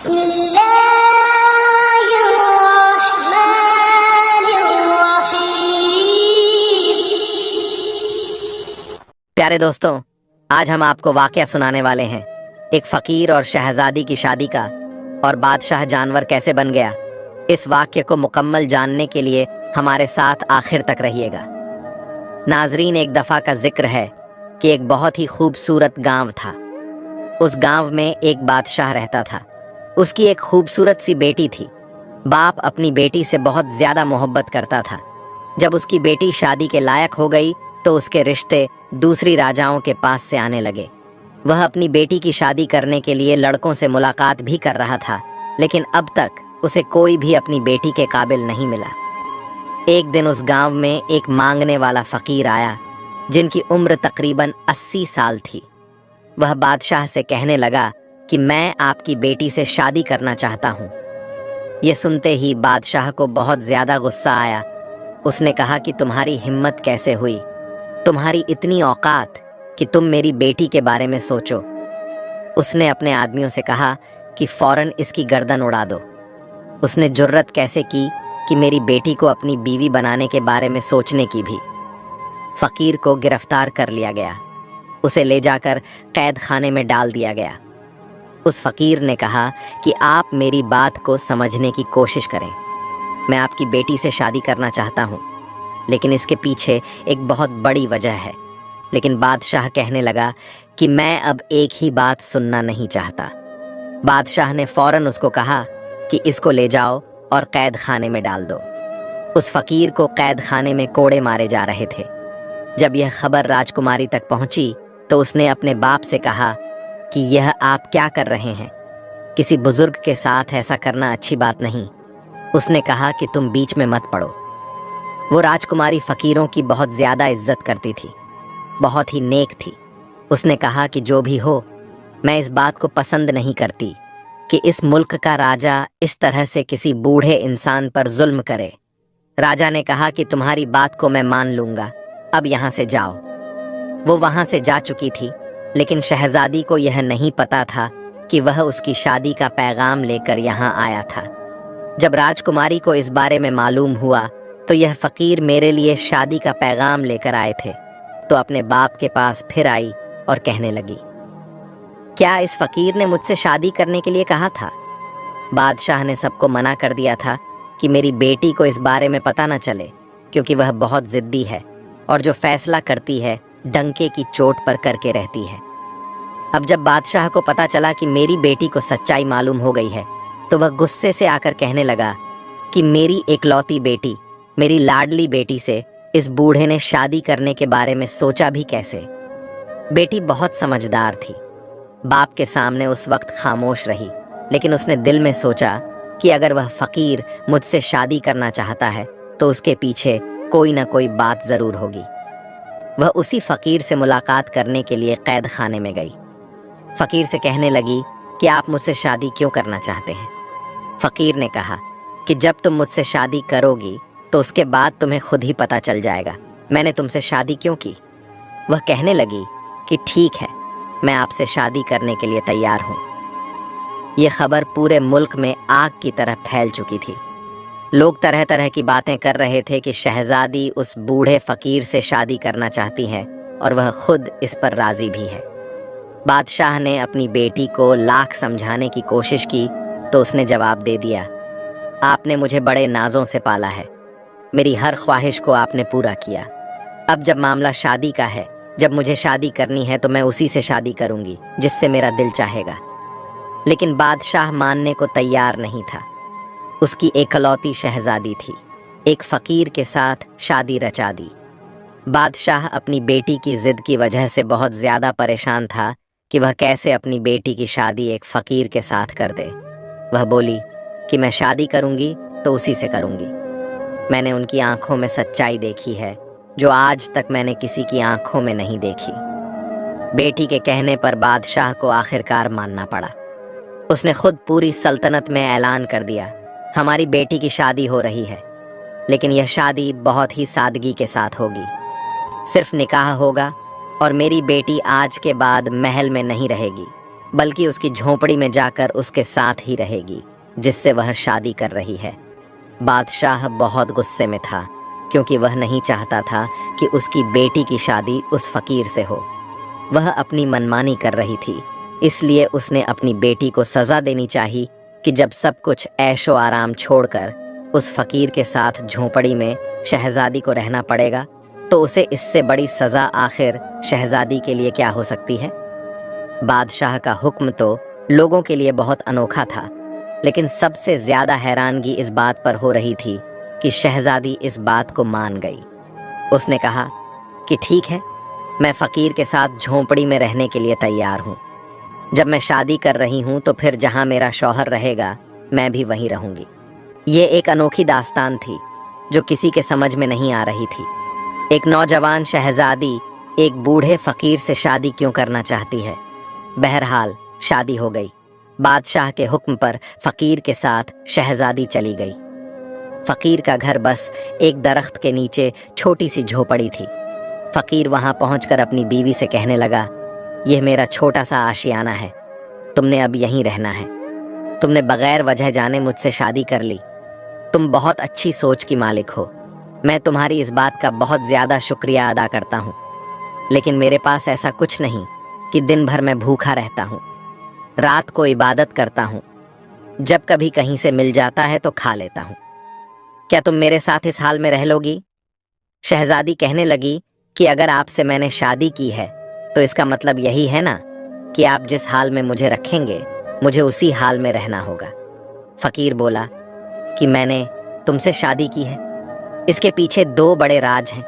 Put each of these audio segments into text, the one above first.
بسم اللہ الرحمن الرحیم۔ پیارے دوستوں، آج ہم آپ کو واقعہ سنانے والے ہیں، ایک فقیر اور شہزادی کی شادی کا، اور بادشاہ جانور کیسے بن گیا۔ اس واقعے کو مکمل جاننے کے لیے ہمارے ساتھ آخر تک رہیے گا۔ ناظرین، ایک دفعہ کا ذکر ہے کہ ایک بہت ہی خوبصورت گاؤں تھا۔ اس گاؤں میں ایک بادشاہ رہتا تھا۔ اس کی ایک خوبصورت سی بیٹی تھی۔ باپ اپنی بیٹی سے بہت زیادہ محبت کرتا تھا۔ جب اس کی بیٹی شادی کے لائق ہو گئی تو اس کے رشتے دوسری راجاؤں کے پاس سے آنے لگے۔ وہ اپنی بیٹی کی شادی کرنے کے لیے لڑکوں سے ملاقات بھی کر رہا تھا، لیکن اب تک اسے کوئی بھی اپنی بیٹی کے قابل نہیں ملا۔ ایک دن اس گاؤں میں ایک مانگنے والا فقیر آیا، جن کی عمر تقریباً 80 سال تھی۔ وہ بادشاہ سے کہنے لگا کہ میں آپ کی بیٹی سے شادی کرنا چاہتا ہوں۔ یہ سنتے ہی بادشاہ کو بہت زیادہ غصہ آیا۔ اس نے کہا کہ تمہاری ہمت کیسے ہوئی؟ تمہاری اتنی اوقات کہ تم میری بیٹی کے بارے میں سوچو۔ اس نے اپنے آدمیوں سے کہا کہ فوراً اس کی گردن اڑا دو۔ اس نے جرت کیسے کی کہ میری بیٹی کو اپنی بیوی بنانے کے بارے میں سوچنے کی بھی۔ فقیر کو گرفتار کر لیا گیا۔ اسے لے جا کر قید خانے میں ڈال دیا گیا۔ اس فقیر نے کہا کہ آپ میری بات کو سمجھنے کی کوشش کریں۔ میں آپ کی بیٹی سے شادی کرنا چاہتا ہوں، لیکن اس کے پیچھے ایک بہت بڑی وجہ ہے۔ لیکن بادشاہ کہنے لگا کہ میں اب ایک ہی بات سننا نہیں چاہتا۔ بادشاہ نے فوراً اس کو کہا کہ اس کو لے جاؤ اور قید خانے میں ڈال دو۔ اس فقیر کو قید خانے میں کوڑے مارے جا رہے تھے۔ جب یہ خبر راجکماری تک پہنچی تو اس نے اپنے باپ سے کہا کہ یہ آپ کیا کر رہے ہیں؟ کسی بزرگ کے ساتھ ایسا کرنا اچھی بات نہیں۔ اس نے کہا کہ تم بیچ میں مت پڑو۔ وہ راجکماری فقیروں کی بہت زیادہ عزت کرتی تھی، بہت ہی نیک تھی۔ اس نے کہا کہ جو بھی ہو، میں اس بات کو پسند نہیں کرتی کہ اس ملک کا راجا اس طرح سے کسی بوڑھے انسان پر ظلم کرے۔ راجا نے کہا کہ تمہاری بات کو میں مان لوں گا، اب یہاں سے جاؤ۔ وہ وہاں سے جا چکی تھی، لیکن شہزادی کو یہ نہیں پتا تھا کہ وہ اس کی شادی کا پیغام لے کر یہاں آیا تھا۔ جب راجکماری کو اس بارے میں معلوم ہوا تو یہ فقیر میرے لیے شادی کا پیغام لے کر آئے تھے، تو اپنے باپ کے پاس پھر آئی اور کہنے لگی، کیا اس فقیر نے مجھ سے شادی کرنے کے لیے کہا تھا؟ بادشاہ نے سب کو منع کر دیا تھا کہ میری بیٹی کو اس بارے میں پتہ نہ چلے، کیونکہ وہ بہت ضدی ہے اور جو فیصلہ کرتی ہے ڈنکے کی چوٹ پر کر کے رہتی ہے۔ اب جب بادشاہ کو پتہ چلا کہ میری بیٹی کو سچائی معلوم ہو گئی ہے تو وہ غصے سے آ کر کہنے لگا کہ میری اکلوتی بیٹی، میری لاڈلی بیٹی سے اس بوڑھے نے شادی کرنے کے بارے میں سوچا بھی کیسے؟ بیٹی بہت سمجھدار تھی۔ باپ کے سامنے اس وقت خاموش رہی، لیکن اس نے دل میں سوچا کہ اگر وہ فقیر مجھ سے شادی کرنا چاہتا ہے تو اس کے پیچھے کوئی نہ کوئی بات ضرور ہوگی۔ وہ اسی فقیر سے ملاقات کرنے کے لیے قید خانے میں گئی۔ فقیر سے کہنے لگی کہ آپ مجھ سے شادی کیوں کرنا چاہتے ہیں؟ فقیر نے کہا کہ جب تم مجھ سے شادی کرو گی تو اس کے بعد تمہیں خود ہی پتہ چل جائے گا میں نے تم سے شادی کیوں کی۔ وہ کہنے لگی کہ ٹھیک ہے، میں آپ سے شادی کرنے کے لیے تیار ہوں۔ یہ خبر پورے ملک میں آگ کی طرح پھیل چکی تھی۔ لوگ طرح طرح کی باتیں کر رہے تھے کہ شہزادی اس بوڑھے فقیر سے شادی کرنا چاہتی ہے اور وہ خود اس پر راضی بھی ہے۔ بادشاہ نے اپنی بیٹی کو لاکھ سمجھانے کی کوشش کی تو اس نے جواب دے دیا، آپ نے مجھے بڑے نازوں سے پالا ہے، میری ہر خواہش کو آپ نے پورا کیا۔ اب جب معاملہ شادی کا ہے، جب مجھے شادی کرنی ہے تو میں اسی سے شادی کروں گی جس سے میرا دل چاہے گا۔ لیکن بادشاہ ماننے کو تیار نہیں تھا۔ اس کی اکلوتی شہزادی تھی، ایک فقیر کے ساتھ شادی رچا دی۔ بادشاہ اپنی بیٹی کی ضد کی وجہ سے بہت زیادہ پریشان تھا کہ وہ کیسے اپنی بیٹی کی شادی ایک فقیر کے ساتھ کر دے۔ وہ بولی کہ میں شادی کروں گی تو اسی سے کروں گی۔ میں نے ان کی آنکھوں میں سچائی دیکھی ہے جو آج تک میں نے کسی کی آنکھوں میں نہیں دیکھی۔ بیٹی کے کہنے پر بادشاہ کو آخرکار ماننا پڑا۔ اس نے خود پوری سلطنت میں اعلان کر دیا، ہماری بیٹی کی شادی ہو رہی ہے، لیکن یہ شادی بہت ہی سادگی کے ساتھ ہوگی۔ صرف نکاح ہوگا اور میری بیٹی آج کے بعد محل میں نہیں رہے گی، बल्कि उसकी झोंपड़ी में जाकर उसके साथ ही रहेगी जिससे वह शादी कर रही है। बादशाह बहुत गुस्से में था क्योंकि वह नहीं चाहता था कि उसकी बेटी की शादी उस फकीर से हो। वह अपनी मनमानी कर रही थी, इसलिए उसने अपनी बेटी को सज़ा देनी चाहिए कि जब सब कुछ ऐशो आराम छोड़कर उस फकीर के साथ झोंपड़ी में शहजादी को रहना पड़ेगा, तो उसे इससे बड़ी सज़ा आखिर शहजादी के लिए क्या हो सकती है। बादशाह का हुक्म तो लोगों के लिए बहुत अनोखा था, लेकिन सबसे ज़्यादा हैरानगी इस बात पर हो रही थी कि शहजादी इस बात को मान गई। उसने कहा कि ठीक है, मैं फ़कीर के साथ झोंपड़ी में रहने के लिए तैयार हूँ। जब मैं शादी कर रही हूँ तो फिर जहाँ मेरा शौहर रहेगा मैं भी वहीं रहूँगी। ये एक अनोखी दास्तान थी जो किसी के समझ में नहीं आ रही थी। एक नौजवान शहजादी एक बूढ़े फ़कीर से शादी क्यों करना चाहती है। बहरहाल शादी हो गई। बादशाह के हुक्म पर फ़कीर के साथ शहजादी चली गई। फ़कीर का घर बस एक दरख्त के नीचे छोटी सी झोपड़ी थी। फ़कीर वहाँ पहुँचकर अपनी बीवी से कहने लगा, यह मेरा छोटा सा आशियाना है, तुमने अब यहीं रहना है। तुमने बग़ैर वजह जाने मुझसे शादी कर ली। तुम बहुत अच्छी सोच की मालिक हो। मैं तुम्हारी इस बात का बहुत ज़्यादा शुक्रिया अदा करता हूँ, लेकिन मेरे पास ऐसा कुछ नहीं कि दिन भर मैं भूखा रहता हूँ। रात को इबादत करता हूँ, जब कभी कहीं से मिल जाता है तो खा लेता हूँ। क्या तुम मेरे साथ इस हाल में रह लोगी? शहजादी कहने लगी कि अगर आपसे मैंने शादी की है तो इसका मतलब यही है ना कि आप जिस हाल में मुझे रखेंगे मुझे उसी हाल में रहना होगा। फ़कीर बोला कि मैंने तुमसे शादी की है, इसके पीछे 2 बड़े राज हैं,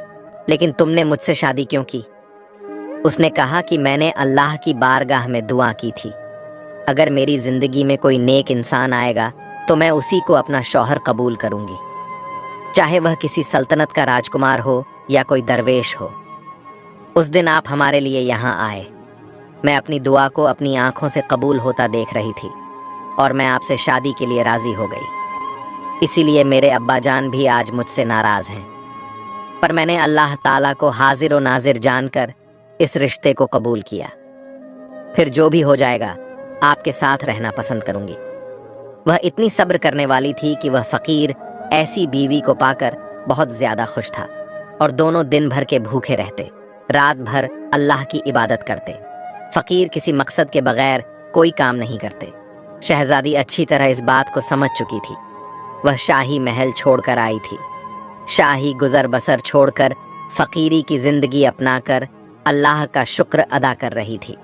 लेकिन तुमने मुझसे शादी क्यों की? उसने कहा कि मैंने अल्लाह की बारगाह में दुआ की थी, अगर मेरी ज़िंदगी में कोई नेक इंसान आएगा तो मैं उसी को अपना शौहर कबूल करूँगी, चाहे वह किसी सल्तनत का राजकुमार हो या कोई दरवेश हो। उस दिन आप हमारे लिए यहाँ आए, मैं अपनी दुआ को अपनी आंखों से कबूल होता देख रही थी और मैं आपसे शादी के लिए राज़ी हो गई। इसीलिए मेरे अब्बा जान भी आज मुझसे नाराज़ हैं, पर मैंने अल्लाह ताला को हाजिर व नाजिर जानकर इस रिश्ते को कबूल किया। फिर जो भी हो जाएगा आपके साथ रहना पसंद करूँगी। वह इतनी सब्र करने वाली थी कि वह फ़कीर ऐसी बीवी को पाकर बहुत ज़्यादा खुश था और दोनों दिन भर के भूखे रहते, रात भर अल्लाह की इबादत करते। फ़कीर किसी मकसद के बगैर कोई काम नहीं करते। शहजादी अच्छी तरह इस बात को समझ चुकी थी। वह शाही महल छोड़कर आई थी, शाही गुज़र बसर छोड़कर फ़कीरी की ज़िंदगी अपनाकर अल्लाह का शुक्र अदा कर रही थी।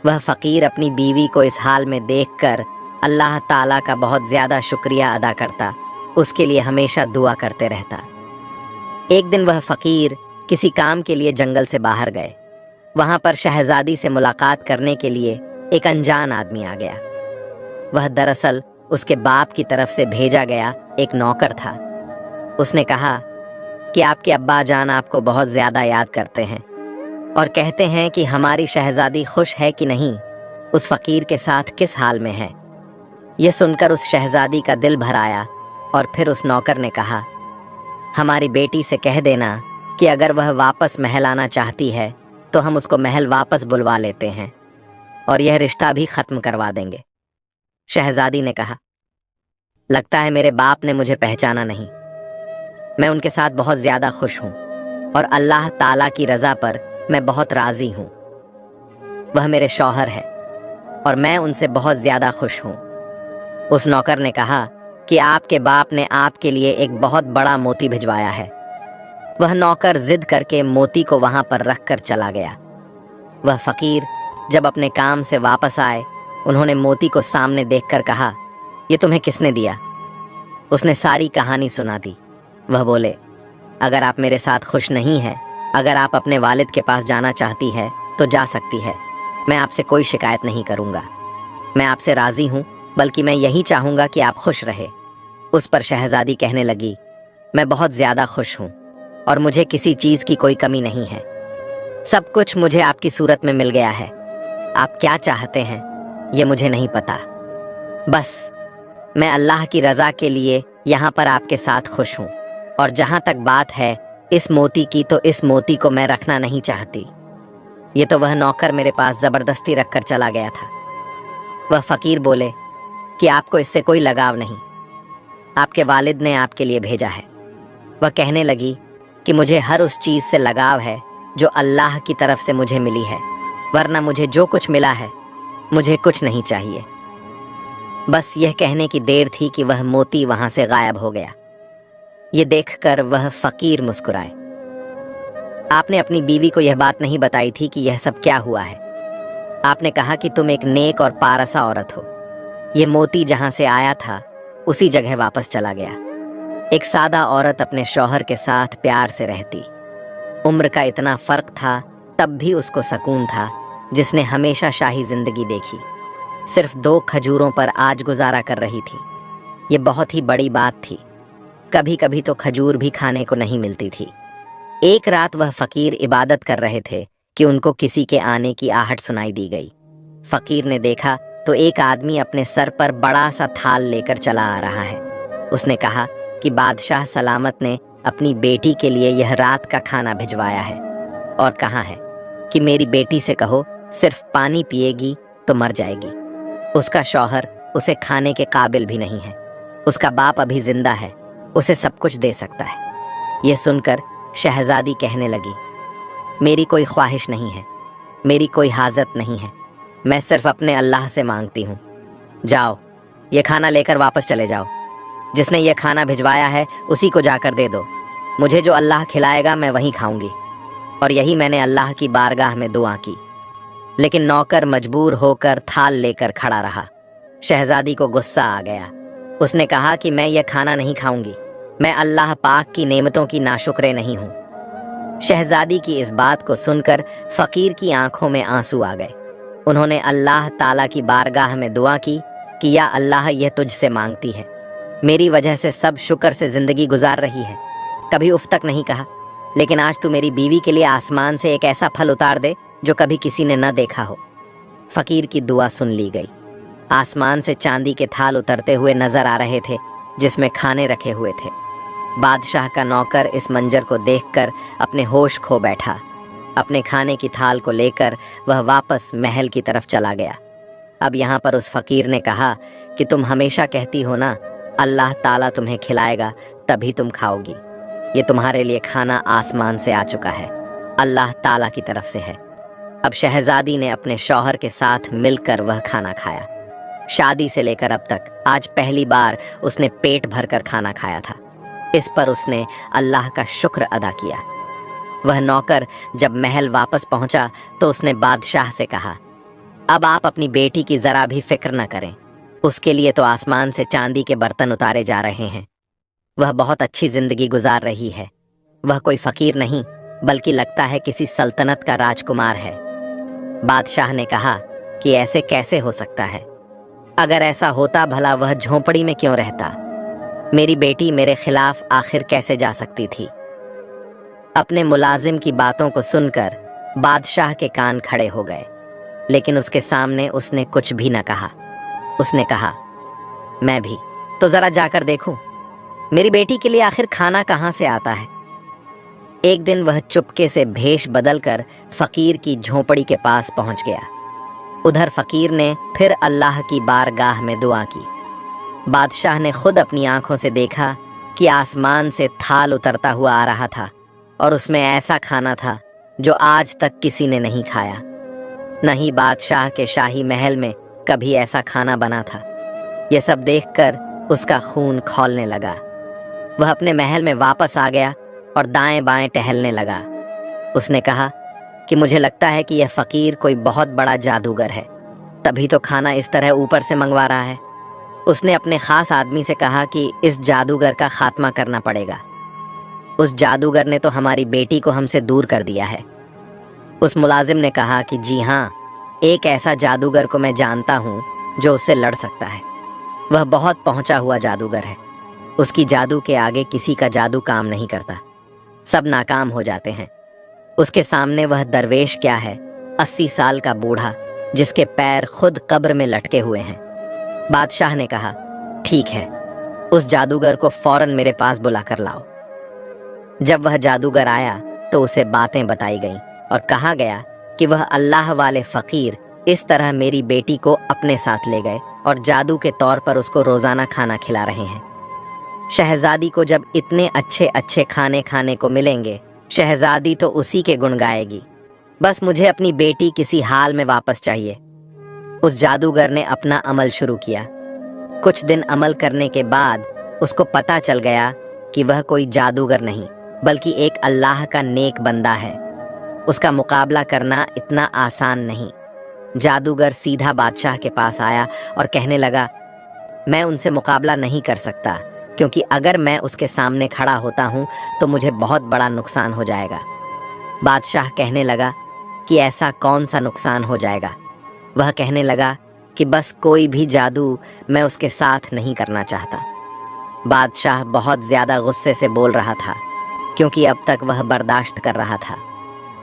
वह फ़कीर अपनी बीवी को इस हाल में देखकर अल्लाह ताला का बहुत ज़्यादा शुक्रिया अदा करता, उसके लिए हमेशा दुआ करते रहता। एक दिन वह फ़कीर किसी काम के लिए जंगल से बाहर गए। वहाँ पर शहजादी से मुलाकात करने के लिए एक अनजान आदमी आ गया। वह दरअसल उसके बाप की तरफ से भेजा गया एक नौकर था। उसने कहा कि आपके अब्बा जान आपको बहुत ज़्यादा याद करते हैं और कहते हैं कि हमारी शहजादी खुश है कि नहीं, उस फ़कीर के साथ किस हाल में है। यह सुनकर उस शहजादी का दिल भर आया और फिर उस नौकर ने कहा, हमारी बेटी से कह देना कि अगर वह वापस महल आना चाहती है तो हम उसको महल वापस बुलवा लेते हैं और यह रिश्ता भी ख़त्म करवा देंगे। शहजादी ने कहा, लगता है मेरे बाप ने मुझे पहचाना नहीं। मैं उनके साथ बहुत ज़्यादा खुश हूँ और अल्लाह ताला की रज़ा पर मैं बहुत राज़ी हूँ। वह मेरे शौहर है और मैं उनसे बहुत ज़्यादा खुश हूँ। उस नौकर ने कहा कि आपके बाप ने आपके लिए एक बहुत बड़ा मोती भिजवाया है। वह नौकर जिद करके मोती को वहाँ पर रख कर चला गया। वह फ़कीर जब अपने काम से वापस आए, उन्होंने मोती को सामने देखकर कहा, ये तुम्हें किसने दिया? उसने सारी कहानी सुना दी। वह बोले, अगर आप मेरे साथ खुश नहीं हैं, अगर आप अपने वालिद के पास जाना चाहती है तो जा सकती है, मैं आपसे कोई शिकायत नहीं करूँगा। मैं आपसे राज़ी हूँ, बल्कि मैं यही चाहूँगा कि आप खुश रहे। उस पर शहजादी कहने लगी, मैं बहुत ज़्यादा खुश हूँ और मुझे किसी चीज़ की कोई कमी नहीं है। सब कुछ मुझे आपकी सूरत में मिल गया है। आप क्या चाहते हैं ये मुझे नहीं पता, बस मैं अल्लाह की रज़ा के लिए यहाँ पर आपके साथ खुश हूँ। और जहाँ तक बात है इस मोती की, तो इस मोती को मैं रखना नहीं चाहती। ये तो वह नौकर मेरे पास ज़बरदस्ती रख कर चला गया था। वह फकीर बोले कि आपको इससे कोई लगाव नहीं, आपके वालिद ने आपके लिए भेजा है। वह कहने लगी कि मुझे हर उस चीज़ से लगाव है जो अल्लाह की तरफ से मुझे मिली है, वरना मुझे जो कुछ मिला है मुझे कुछ नहीं चाहिए। बस यह कहने की देर थी कि वह मोती वहां से गायब हो गया। ये देखकर वह फकीर मुस्कुराए। आपने अपनी बीवी को यह बात नहीं बताई थी कि यह सब क्या हुआ है। आपने कहा कि तुम एक नेक और पारसा औरत हो। ये मोती जहां से आया था उसी जगह वापस चला गया। एक सादा औरत अपने शौहर के साथ प्यार से रहती। उम्र का इतना फर्क था, तब भी उसको सुकून था, जिसने हमेशा शाही जिंदगी देखी। सिर्फ 2 खजूरों पर आज गुजारा कर रही थी। ये बहुत ही बड़ी बात थी। कभी कभी तो खजूर भी खाने को नहीं मिलती थी। एक रात वह फकीर इबादत कर रहे थे कि उनको किसी के आने की आहट सुनाई दी गई। फकीर ने देखा तो एक आदमी अपने सर पर बड़ा सा थाल लेकर चला आ रहा है। उसने कहा कि बादशाह सलामत ने अपनी बेटी के लिए यह रात का खाना भिजवाया है और कहा है कि मेरी बेटी से कहो सिर्फ पानी पिएगी तो मर जाएगी। उसका शौहर उसे खाने के काबिल भी नहीं है। उसका बाप अभी जिंदा है, उसे सब कुछ दे सकता है। यह सुनकर शहजादी कहने लगी, मेरी कोई ख्वाहिश नहीं है, मेरी कोई हाजत नहीं है, मैं सिर्फ अपने अल्लाह से मांगती हूँ। जाओ, ये खाना लेकर वापस चले जाओ। जिसने ये खाना भिजवाया है उसी को जाकर दे दो। मुझे जो अल्लाह खिलाएगा मैं वहीं खाऊंगी। और यही मैंने अल्लाह की बारगाह में दुआ की। लेकिन नौकर मजबूर होकर थाल लेकर खड़ा रहा। शहजादी को गुस्सा आ गया। उसने कहा कि मैं यह खाना नहीं खाऊंगी, मैं अल्लाह पाक की नेमतों की नाशुक्रे नहीं हूँ। शहजादी की इस बात को सुनकर फकीर की आंखों में आंसू आ गए। उन्होंने अल्लाह ताला की बारगाह में दुआ की कि या अल्लाह, यह तुझसे मांगती है, मेरी वजह से सब शुक्र से जिंदगी गुजार रही है, कभी उफ तक नहीं कहा, लेकिन आज तू मेरी बीवी के लिए आसमान से एक ऐसा फल उतार दे जो कभी किसी ने न देखा हो। फकीर की दुआ सुन ली गई। आसमान से चांदी के थाल उतरते हुए नजर आ रहे थे जिसमें खाने रखे हुए थे। बादशाह का नौकर इस मंजर को देखकर अपने होश खो बैठा। अपने खाने की थाल को लेकर वह वापस महल की तरफ चला गया। अब यहाँ पर उस फकीर ने कहा कि तुम हमेशा कहती हो ना, अल्लाह ताला तुम्हें खिलाएगा तभी तुम खाओगी। ये तुम्हारे लिए खाना आसमान से आ चुका है, अल्लाह ताला की तरफ से है। अब शहजादी ने अपने शौहर के साथ मिलकर वह खाना खाया। शादी से लेकर अब तक आज पहली बार उसने पेट भरकर खाना खाया था। इस पर उसने अल्लाह का शुक्र अदा किया। वह नौकर जब महल वापस पहुंचा तो उसने बादशाह से कहा, अब आप अपनी बेटी की जरा भी फिक्र न करें, उसके लिए तो आसमान से चांदी के बर्तन उतारे जा रहे हैं। वह बहुत अच्छी जिंदगी गुजार रही है। वह कोई फकीर नहीं बल्कि लगता है किसी सल्तनत का राजकुमार है। बादशाह ने कहा कि ऐसे कैसे हो सकता है? अगर ऐसा होता भला वह झोंपड़ी में क्यों रहता? मेरी बेटी मेरे खिलाफ आखिर कैसे जा सकती थी? अपने मुलाजिम की बातों को सुनकर बादशाह के कान खड़े हो गए, लेकिन उसके सामने उसने कुछ भी न कहा। उसने कहा, मैं भी तो जरा जाकर देखूं, मेरी बेटी के लिए आखिर खाना कहाँ से आता है। एक दिन वह चुपके से भेष बदलकर फकीर की झोंपड़ी के पास पहुंच गया। उधर फकीर ने फिर अल्लाह की बारगाह में दुआ की। बादशाह ने खुद अपनी आंखों से देखा कि आसमान से थाल उतरता हुआ आ रहा था और उसमें ऐसा खाना था जो आज तक किसी ने नहीं खाया। न ही बादशाह के शाही महल में कभी ऐसा खाना बना था। यह सब देखकर उसका खून खौलने लगा। वह अपने महल में वापस आ गया और दाएं बाएं टहलने लगा। उसने कहा कि मुझे लगता है कि यह फकीर कोई बहुत बड़ा जादूगर है, तभी तो खाना इस तरह ऊपर से मंगवा रहा है। उसने अपने खास आदमी से कहा कि इस जादूगर का खात्मा करना पड़ेगा। उस जादूगर ने तो हमारी बेटी को हमसे दूर कर दिया है। उस मुलाजिम ने कहा कि जी हाँ, एक ऐसा जादूगर को मैं जानता हूँ जो उससे लड़ सकता है। वह बहुत पहुँचा हुआ जादूगर है। उसकी जादू के आगे किसी का जादू काम नहीं करता, सब नाकाम हो जाते हैं। उसके सामने वह दरवेश क्या है, 80 साल का बूढ़ा जिसके पैर खुद कब्र में लटके हुए हैं। बादशाह ने कहा, ठीक है, उस जादूगर को फौरन मेरे पास बुला कर लाओ। जब वह जादूगर आया तो उसे बातें बताई गईं और कहा गया कि वह अल्लाह वाले फकीर इस तरह मेरी बेटी को अपने साथ ले गए और जादू के तौर पर उसको रोजाना खाना खिला रहे हैं। शहजादी को जब इतने अच्छे अच्छे खाने खाने को मिलेंगे, शहजादी तो उसी के गुण गाएगी। बस मुझे अपनी बेटी किसी हाल में वापस चाहिए। उस जादूगर ने अपना अमल शुरू किया। कुछ दिन अमल करने के बाद उसको पता चल गया कि वह कोई जादूगर नहीं बल्कि एक अल्लाह का नेक बंदा है। उसका मुकाबला करना इतना आसान नहीं। जादूगर सीधा बादशाह के पास आया और कहने लगा, मैं उनसे मुकाबला नहीं कर सकता, क्योंकि अगर मैं उसके सामने खड़ा होता हूँ तो मुझे बहुत बड़ा नुकसान हो जाएगा। बादशाह कहने लगा कि ऐसा कौन सा नुकसान हो जाएगा। वह कहने लगा कि बस कोई भी जादू मैं उसके साथ नहीं करना चाहता। बादशाह बहुत ज़्यादा गुस्से से बोल रहा था, क्योंकि अब तक वह बर्दाश्त कर रहा था।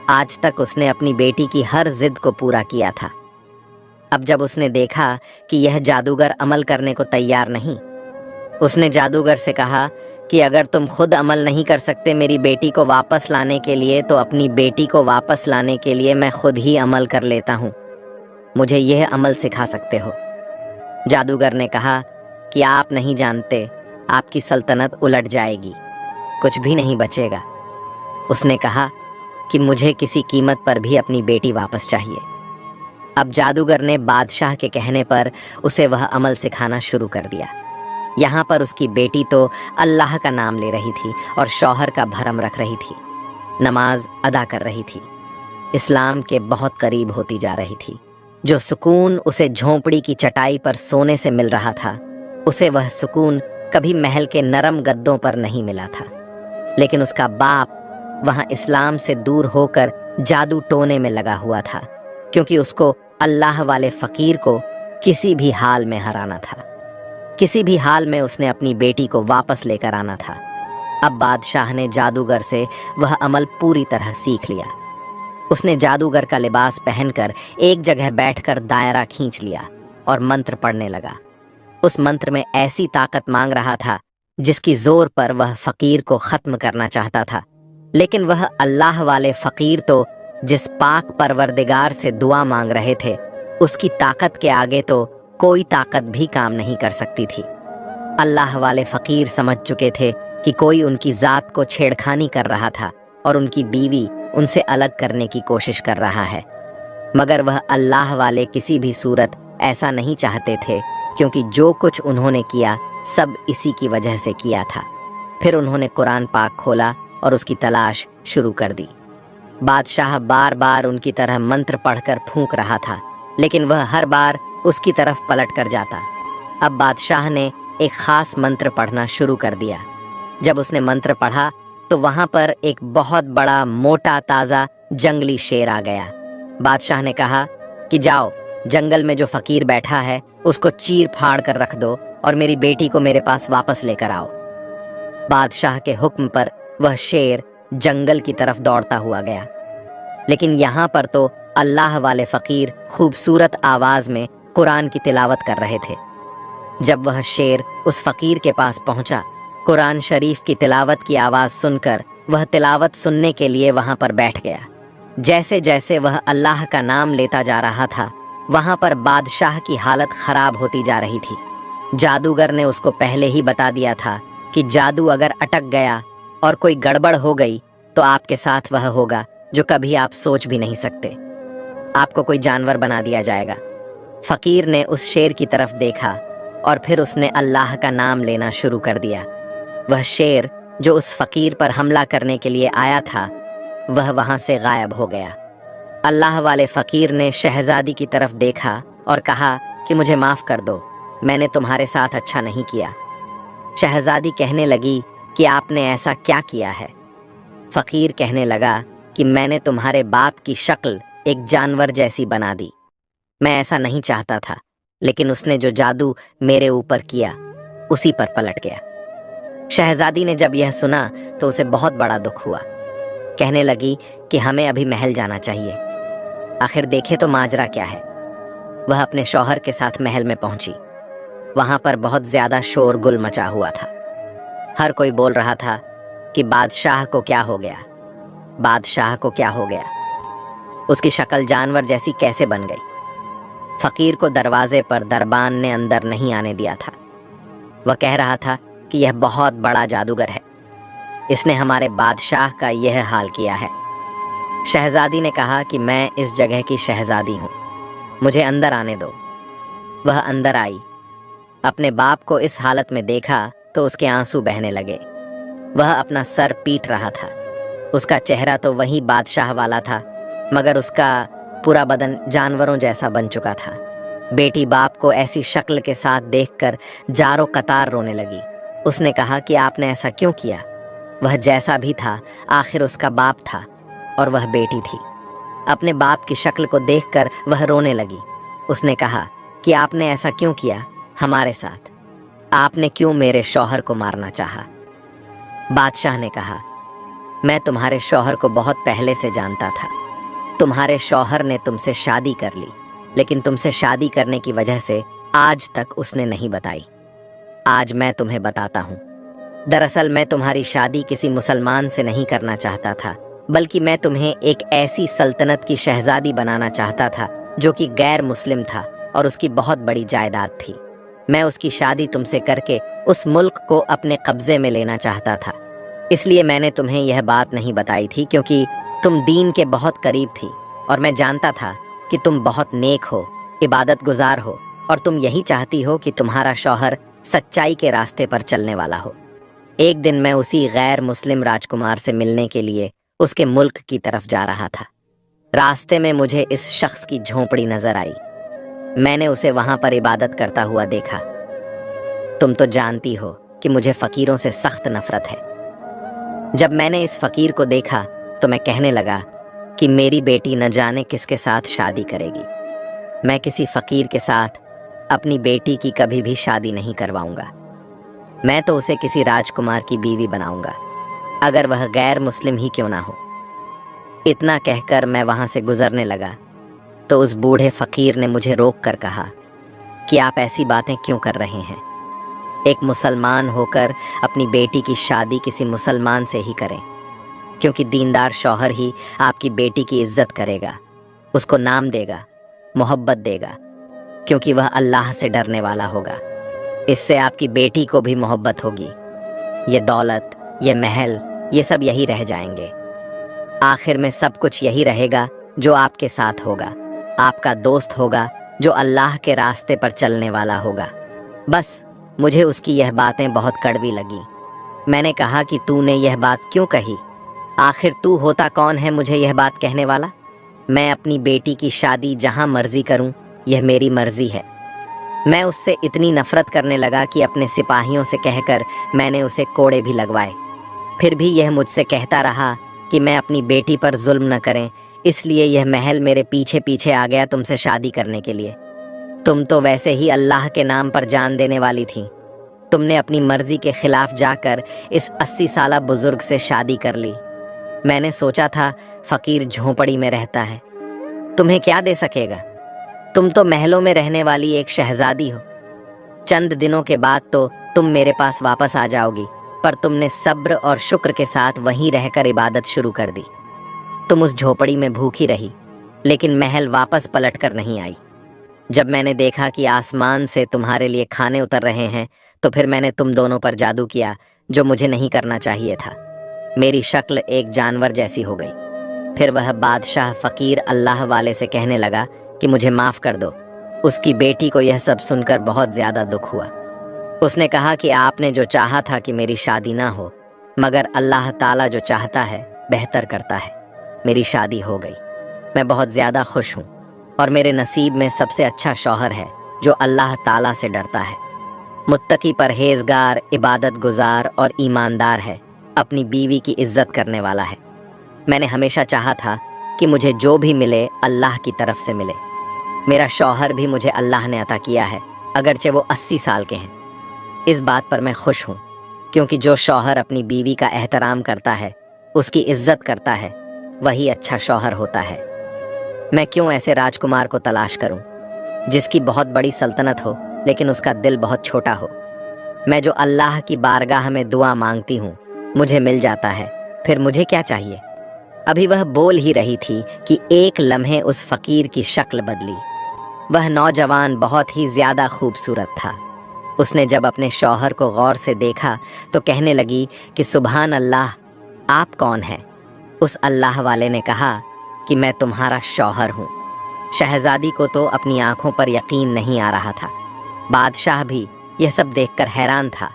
आज तक उसने अपनी बेटी की हर जिद को पूरा किया था। अब जब उसने देखा कि यह जादूगर अमल करने को तैयार नहीं, उसने जादूगर से कहा कि अगर तुम खुद अमल नहीं कर सकते मेरी बेटी को वापस लाने के लिए, तो अपनी बेटी को वापस लाने के लिए मैं खुद ही अमल कर लेता हूँ। मुझे यह अमल सिखा सकते हो। जादूगर ने कहा कि आप नहीं जानते, आपकी सल्तनत उलट जाएगी, कुछ भी नहीं बचेगा। उसने कहा कि मुझे किसी कीमत पर भी अपनी बेटी वापस चाहिए। अब जादूगर ने बादशाह के कहने पर उसे वह अमल सिखाना शुरू कर दिया। यहाँ पर उसकी बेटी तो अल्लाह का नाम ले रही थी और शौहर का भरम रख रही थी, नमाज अदा कर रही थी, इस्लाम के बहुत करीब होती जा रही थी। जो सुकून उसे झोंपड़ी की चटाई पर सोने से मिल रहा था, उसे वह सुकून कभी महल के नरम गद्दों पर नहीं मिला था। लेकिन उसका बाप वहाँ इस्लाम से दूर होकर जादू टोने में लगा हुआ था, क्योंकि उसको अल्लाह वाले फ़कीर को किसी भी हाल में हराना था। किसी भी हाल में उसने अपनी बेटी को वापस लेकर आना था। अब बादशाह ने जादूगर से वह अमल पूरी तरह सीख लिया। उसने जादूगर का लिबास पहनकर एक जगह बैठकर दायरा खींच लिया और मंत्र पढ़ने लगा। उस मंत्र में ऐसी ताकत मांग रहा था जिसकी जोर पर वह फ़कीर को ख़त्म करना चाहता था। लेकिन वह अल्लाह वाले फ़कीर तो जिस पाक परवरदिगार से दुआ मांग रहे थे, उसकी ताकत के आगे तो कोई ताकत भी काम नहीं कर सकती थी। अल्लाह वाले फ़कीर समझ चुके थे कि कोई उनकी ज़ात को छेड़खानी कर रहा था और उनकी बीवी उनसे अलग करने की कोशिश कर रहा है। मगर वह अल्लाह वाले किसी भी सूरत ऐसा नहीं चाहते थे, क्योंकि जो कुछ उन्होंने किया सब इसी की वजह से किया था। फिर उन्होंने कुरान पाक खोला और उसकी तलाश शुरू कर दी। बादशाह बार बार उनकी तरह मंत्र पढ़कर फूंक रहा था, लेकिन वह हर बार उसकी तरफ पलट कर जाता। अब बादशाह ने एक ख़ास मंत्र पढ़ना शुरू कर दिया। जब उसने मंत्र पढ़ा तो वहाँ पर एक बहुत बड़ा मोटा ताज़ा जंगली शेर आ गया। बादशाह ने कहा कि जाओ, जंगल में जो फ़कीर बैठा है उसको चीर फाड़ कर रख दो और मेरी बेटी को मेरे पास वापस लेकर आओ। बादशाह के हुक्म पर वह शेर जंगल की तरफ दौड़ता हुआ गया। लेकिन यहाँ पर तो अल्लाह वाले फ़कीर खूबसूरत आवाज़ में कुरान की तिलावत कर रहे थे। जब वह शेर उस फ़कीर के पास पहुँचा, कुरान शरीफ की तिलावत की आवाज़ सुनकर वह तिलावत सुनने के लिए वहाँ पर बैठ गया। जैसे जैसे वह अल्लाह का नाम लेता जा रहा था, वहाँ पर बादशाह की हालत ख़राब होती जा रही थी। जादूगर ने उसको पहले ही बता दिया था कि जादू अगर अटक गया और कोई गड़बड़ हो गई तो आपके साथ वह होगा जो कभी आप सोच भी नहीं सकते। आपको कोई जानवर बना दिया जाएगा। फ़कीर ने उस शेर की तरफ देखा और फिर उसने अल्लाह का नाम लेना शुरू कर दिया। वह शेर जो उस फ़कीर पर हमला करने के लिए आया था, वह वहाँ से गायब हो गया। अल्लाह वाले फ़कीर ने शहज़ादी की तरफ देखा और कहा कि मुझे माफ़ कर दो, मैंने तुम्हारे साथ अच्छा नहीं किया। शहज़ादी कहने लगी कि आपने ऐसा क्या किया है? फ़कीर कहने लगा कि मैंने तुम्हारे बाप की शक्ल एक जानवर जैसी बना दी। मैं ऐसा नहीं चाहता था, लेकिन उसने जो जादू मेरे ऊपर किया उसी पर पलट गया। शहज़ादी ने जब यह सुना तो उसे बहुत बड़ा दुख हुआ। कहने लगी कि हमें अभी महल जाना चाहिए, आखिर देखे तो माजरा क्या है। वह अपने शौहर के साथ महल में पहुंची। वहां पर बहुत ज्यादा शोरगुल मचा हुआ था। हर कोई बोल रहा था कि बादशाह को क्या हो गया, बादशाह को क्या हो गया, उसकी शक्ल जानवर जैसी कैसे बन गई। फकीर को दरवाजे पर दरबान ने अंदर नहीं आने दिया था। वह कह रहा था कि यह बहुत बड़ा जादूगर है, इसने हमारे बादशाह का यह हाल किया है। शहजादी ने कहा कि मैं इस जगह की शहजादी हूँ, मुझे अंदर आने दो। वह अंदर आई। अपने बाप को इस हालत में देखा तो उसके आंसू बहने लगे। वह अपना सर पीट रहा था। उसका चेहरा तो वही बादशाह वाला था, मगर उसका पूरा बदन जानवरों जैसा बन चुका था। बेटी बाप को ऐसी शक्ल के साथ देखकर जारो कतार रोने लगी। उसने कहा कि आपने ऐसा क्यों किया? वह जैसा भी था आखिर उसका बाप था और वह बेटी थी। अपने बाप की शक्ल को देखकर वह रोने लगी। उसने कहा कि आपने ऐसा क्यों किया हमारे साथ? आपने क्यों मेरे शौहर को मारना चाहा? बादशाह ने कहा, मैं तुम्हारे शौहर को बहुत पहले से जानता था। तुम्हारे शौहर ने तुमसे शादी कर ली, लेकिन तुमसे शादी करने की वजह से आज तक उसने नहीं बताई। आज मैं तुम्हें बताता हूँ। दरअसल मैं तुम्हारी शादी किसी मुसलमान से नहीं करना चाहता था, बल्कि मैं तुम्हें एक ऐसी सल्तनत की शहजादी बनाना चाहता था जो कि गैर मुस्लिम था और उसकी बहुत बड़ी जायदाद थी। मैं उसकी शादी तुमसे करके उस मुल्क को अपने कब्जे में लेना चाहता था। इसलिए मैंने तुम्हें यह बात नहीं बताई थी, क्योंकि तुम दीन के बहुत करीब थी और मैं जानता था कि तुम बहुत नेक हो, इबादत गुजार हो और तुम यही चाहती हो कि तुम्हारा शौहर सच्चाई के रास्ते पर चलने वाला हो। एक दिन मैं उसी गैर मुस्लिम राजकुमार से मिलने के लिए उसके मुल्क की तरफ जा रहा था। रास्ते में मुझे इस शख्स की झोंपड़ी नजर आई। मैंने उसे वहां पर इबादत करता हुआ देखा। तुम तो जानती हो कि मुझे फकीरों से सख्त नफरत है। जब मैंने इस फकीर को देखा तो मैं कहने लगा कि मेरी बेटी न जाने किसके साथ शादी करेगी। मैं किसी फकीर के साथ अपनी बेटी की कभी भी शादी नहीं करवाऊंगा। मैं तो उसे किसी राजकुमार की बीवी बनाऊंगा, अगर वह गैर मुस्लिम ही क्यों ना हो। इतना कहकर मैं वहां से गुजरने लगा तो उस बूढ़े फकीर ने मुझे रोक कर कहा कि आप ऐसी बातें क्यों कर रहे हैं? एक मुसलमान होकर अपनी बेटी की शादी किसी मुसलमान से ही करें, क्योंकि दीनदार शौहर ही आपकी बेटी की इज्जत करेगा, उसको नाम देगा, मोहब्बत देगा, क्योंकि वह अल्लाह से डरने वाला होगा। इससे आपकी बेटी को भी मोहब्बत होगी। ये दौलत, ये महल, ये सब यही रह जाएंगे। आखिर में सब कुछ यही रहेगा जो आपके साथ होगा। आपका दोस्त होगा जो अल्लाह के रास्ते पर चलने वाला होगा। बस मुझे उसकी यह बातें बहुत कड़वी लगी। मैंने कहा कि तूने यह बात क्यों कही? आखिर तू होता कौन है मुझे यह बात कहने वाला? मैं अपनी बेटी की शादी जहां मर्जी करूं, यह मेरी मर्जी है। मैं उससे इतनी नफरत करने लगा कि अपने सिपाहियों से कहकर मैंने उसे कोड़े भी लगवाए। फिर भी यह मुझसे कहता रहा कि मैं अपनी बेटी पर जुल्म न करें, इसलिए यह महल मेरे पीछे पीछे आ गया तुमसे शादी करने के लिए। तुम तो वैसे ही अल्लाह के नाम पर जान देने वाली थी। तुमने अपनी मर्जी के खिलाफ जाकर इस 80 साला बुजुर्ग से शादी कर ली। मैंने सोचा था फकीर झोंपड़ी में रहता है, तुम्हें क्या दे सकेगा? तुम तो महलों में रहने वाली एक शहजादी हो। चंद दिनों के बाद तो तुम मेरे पास वापस आ जाओगी, पर तुमने सब्र और शुक्र के साथ वहीं रहकर इबादत शुरू कर दी। तुम उस झोपड़ी में भूखी रही, लेकिन महल वापस पलट कर नहीं आई। जब मैंने देखा कि आसमान से तुम्हारे लिए खाने उतर रहे हैं, तो फिर मैंने तुम दोनों पर जादू किया, जो मुझे नहीं करना चाहिए था। मेरी शक्ल एक जानवर जैसी हो गई। फिर वह बादशाह फकीर अल्लाह वाले से कहने लगा कि मुझे माफ़ कर दो। उसकी बेटी को यह सब सुनकर बहुत ज़्यादा दुख हुआ। उसने कहा कि आपने जो चाहा था कि मेरी शादी ना हो, मगर अल्लाह ताला जो चाहता है बेहतर करता है। मेरी शादी हो गई। मैं बहुत ज़्यादा खुश हूँ और मेरे नसीब में सबसे अच्छा शौहर है जो अल्लाह ताला से डरता है, मुत्तकी, परहेजगार, इबादत गुजार और ईमानदार है, अपनी बीवी की इज्जत करने वाला है। मैंने हमेशा चाहा था कि मुझे जो भी मिले अल्लाह की तरफ से मिले। मेरा शौहर भी मुझे अल्लाह ने अता किया है, अगरचे वो 80 साल के हैं। इस बात पर मैं खुश हूँ, क्योंकि जो शौहर अपनी बीवी का एहतराम करता है, उसकी इज्जत करता है, वही अच्छा शौहर होता है। मैं क्यों ऐसे राजकुमार को तलाश करूं जिसकी बहुत बड़ी सल्तनत हो लेकिन उसका दिल बहुत छोटा हो? मैं जो अल्लाह की बारगाह में दुआ मांगती हूँ मुझे मिल जाता है, फिर मुझे क्या चाहिए? अभी वह बोल ही रही थी कि एक लम्हे उस फकीर की शक्ल बदली। وہ نوجوان بہت ہی زیادہ خوبصورت تھا۔ اس نے جب اپنے شوہر کو غور سے دیکھا تو کہنے لگی کہ سبحان اللہ، آپ کون ہیں؟ اس اللہ والے نے کہا کہ میں تمہارا شوہر ہوں۔ شہزادی کو تو اپنی آنکھوں پر یقین نہیں آ رہا تھا۔ بادشاہ بھی یہ سب دیکھ کر حیران تھا،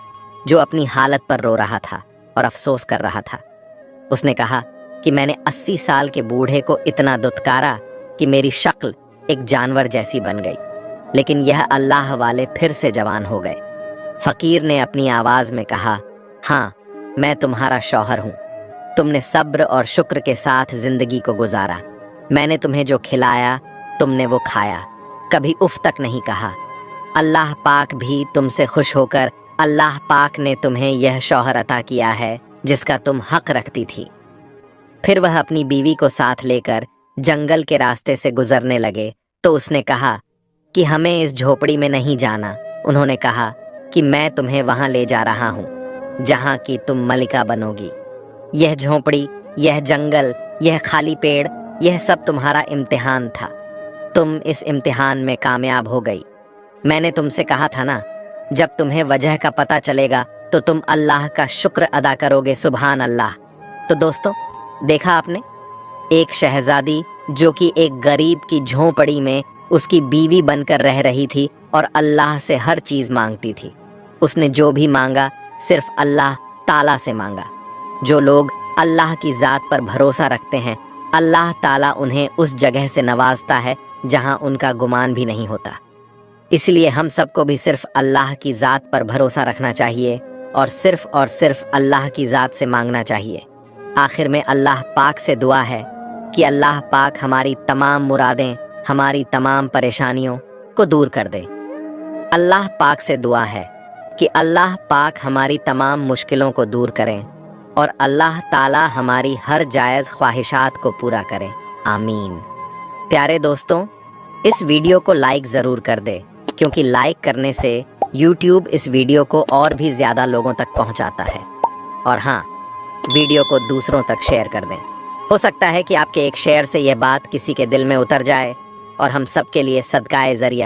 جو اپنی حالت پر رو رہا تھا اور افسوس کر رہا تھا۔ اس نے کہا کہ میں نے 80 سال کے بوڑھے کو اتنا دتکارا کہ میری شکل ایک جانور جیسی بن گئی، لیکن یہ اللہ والے پھر سے جوان ہو گئے۔ فقیر نے اپنی آواز میں کہا، ہاں، میں تمہارا شوہر ہوں۔ تم نے صبر اور شکر کے ساتھ زندگی کو گزارا۔ میں نے تمہیں جو کھلایا تم نے وہ کھایا، کبھی اف تک نہیں کہا۔ اللہ پاک بھی تم سے خوش ہو کر اللہ پاک نے تمہیں یہ شوہر عطا کیا ہے جس کا تم حق رکھتی تھی۔ پھر وہ اپنی بیوی کو ساتھ لے کر جنگل کے راستے سے گزرنے لگے تو اس نے کہا کہ ہمیں اس جھوپڑی میں نہیں جانا۔ انہوں نے کہا کہ میں تمہیں وہاں لے جا رہا ہوں جہاں کی تم ملکہ بنو گی۔ یہ جھوپڑی، یہ جنگل، یہ خالی پیڑ، یہ سب تمہارا امتحان تھا۔ تم اس امتحان میں کامیاب ہو گئی۔ میں نے تم سے کہا تھا نا، جب تمہیں وجہ کا پتہ چلے گا تو تم اللہ کا شکر ادا کرو گے، سبحان اللہ۔ تو دوستو، دیکھا آپ نے، ایک شہزادی جو کہ ایک غریب کی جھونپڑی میں اس کی بیوی بن کر رہ رہی تھی اور اللہ سے ہر چیز مانگتی تھی۔ اس نے جو بھی مانگا صرف اللہ تعالیٰ سے مانگا۔ جو لوگ اللہ کی ذات پر بھروسہ رکھتے ہیں، اللہ تعالیٰ انہیں اس جگہ سے نوازتا ہے جہاں ان کا گمان بھی نہیں ہوتا۔ اس لیے ہم سب کو بھی صرف اللہ کی ذات پر بھروسہ رکھنا چاہیے اور صرف اللہ کی ذات سے مانگنا چاہیے۔ آخر میں اللہ پاک سے دعا ہے کہ اللہ پاک ہماری تمام مرادیں، ہماری تمام پریشانیوں کو دور کر دے۔ اللہ پاک سے دعا ہے کہ اللہ پاک ہماری تمام مشکلوں کو دور کریں اور اللہ تعالی ہماری ہر جائز خواہشات کو پورا کرے، آمین۔ پیارے دوستوں، اس ویڈیو کو لائک ضرور کر دے، کیونکہ لائک کرنے سے یوٹیوب اس ویڈیو کو اور بھی زیادہ لوگوں تک پہنچاتا ہے۔ اور ہاں، ویڈیو کو دوسروں تک شیئر کر دیں۔ ہو سکتا ہے کہ آپ کے ایک شیئر سے یہ بات کسی کے دل میں اتر جائے اور ہم سب کے لیے صدقہ ذریعہ